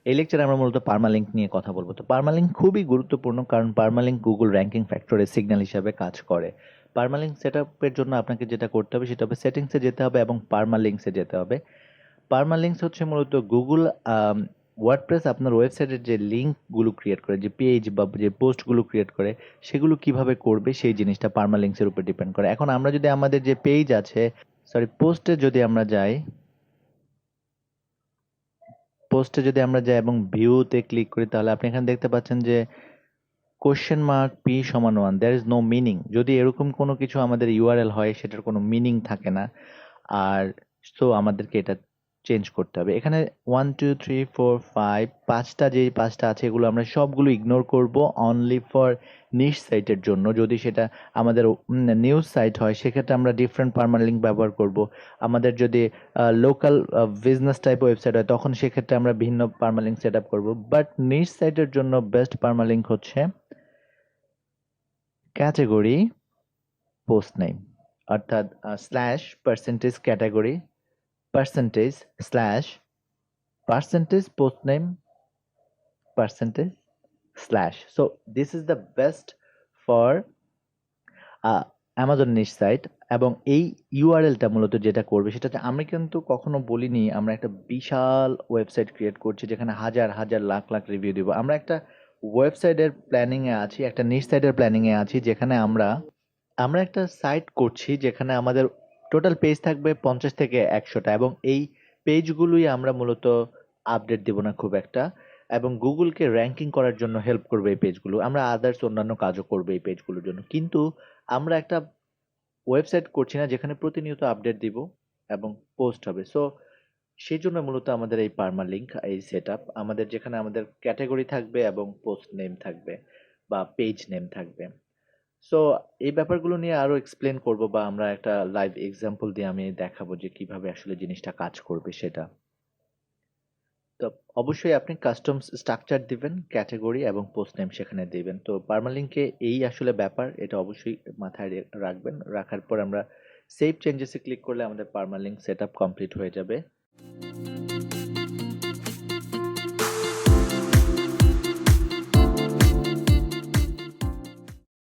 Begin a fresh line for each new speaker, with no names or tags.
এই লেকচারে আমরা মূলত পার্মালিঙ্ক নিয়ে কথা বলবো। তো পার্মালিঙ্ক খুবই গুরুত্বপূর্ণ, কারণ পার্মালিঙ্ক গুগল র্যাঙ্কিং ফ্যাক্টরের সিগন্যাল হিসাবে কাজ করে। পার্মালিঙ্ক সেটআপের জন্য আপনাকে যেটা করতে হবে সেটা হবে সেটিংসে যেতে হবে এবং পার্মালিঙ্কসে যেতে হবে। পার্মালিঙ্কস হচ্ছে মূলত গুগল ওয়ার্ডপ্রেস আপনার ওয়েবসাইটের যে লিঙ্কগুলো ক্রিয়েট করে, যে পেজ বা যে পোস্টগুলো ক্রিয়েট করে, সেগুলো কিভাবে করবে সেই জিনিসটা পার্মালিঙ্কসের উপর ডিপেন্ড করে। এখন আমরা যদি আমাদের যে পেজ আছে, সরি পোস্টে যদি আমরা যাই, এবং ভিউতে ক্লিক করি, তাহলে আপনি এখানে দেখতে পাচ্ছেন যে কোশ্চেন মার্ক পি সমান 1, দ্যার ইজ নো মিনিং। যদি এরকম কোনো কিছু আমাদের ইউআরএল হয়, সেটার কোনো মিনিং থাকে না। আর সো আমাদেরকে এটা চেঞ্জ করতে হবে। এখানে 1 2 3 4 5 পাঁচটা, যে পাঁচটা আছে এগুলো আমরা সবগুলো ইগনোর করব অনলি ফর নিশ সাইটের জন্য। যদি সেটা আমাদের নিউজ সাইট হয়, সেক্ষেত্রে আমরা ডিফারেন্ট পার্মালিঙ্ক ব্যবহার করব। আমাদের যদি লোকাল বিজনেস টাইপ ওয়েবসাইট হয়, তখন সেক্ষেত্রে আমরা ভিন্ন পার্মালিঙ্ক সেট আপ করবো। বাট নিশ সাইটের জন্য বেস্ট পার্মালিঙ্ক হচ্ছে ক্যাটাগরি পোস্ট নেম, অর্থাৎ slash percentage category percentage slash percentage post name percentage slash. So this is the best for Amazon niche site. এবং এই ইউআরএলটা মূলত যেটা করবে সেটা হচ্ছে, আমি কিন্তু কখনো বলিনি আমরা একটা বিশাল ওয়েবসাইট ক্রিয়েট করছি যেখানে হাজার হাজার লাখ লাখ রিভিউ দিব। আমরা একটা ওয়েবসাইটের প্ল্যানিংয়ে আছি, একটা নিশ সাইটের প্ল্যানিংয়ে আছি, যেখানে আমরা আমরা একটা সাইট করছি যেখানে আমাদের টোটাল পেজ থাকবে 50 থেকে 100টা, এবং এই পেজগুলোই আমরা মূলত আপডেট দিব না খুব একটা, এবং গুগলকে র্যাঙ্কিং করার জন্য হেল্প করবে এই পেজগুলো। আমরা আদার্স অন্যান্য কাজও করবে এই পেজগুলোর জন্য, কিন্তু আমরা একটা ওয়েবসাইট করছি না যেখানে প্রতিনিয়ত আপডেট দিব এবং পোস্ট হবে। সো সেই জন্য মূলত আমাদের এই পার্মালিঙ্ক, এই সেটআপ আমাদের, যেখানে আমাদের ক্যাটাগরি থাকবে এবং পোস্ট নেম থাকবে বা পেজ নেম থাকবে। সো এই ব্যাপারগুলো নিয়ে আরো এক্সপ্লেন করব, বা আমরা একটা লাইভ এক্সাম্পল দিয়ে আমি দেখাবো যে কিভাবে আসলে জিনিসটা কাজ করবে সেটা। তো অবশ্যই আপনি কাস্টম স্ট্রাকচার দিবেন, ক্যাটাগরি এবং পোস্ট নেম সেখানে দিবেন। তো পার্মালিঙ্কে এই আসলে ব্যাপার, এটা অবশ্যই মাথায় রাখবেন। রাখার পর আমরা সেভ চেঞ্জেসে ক্লিক করলে আমাদের পার্মালিঙ্ক সেটআপ কমপ্লিট হয়ে যাবে।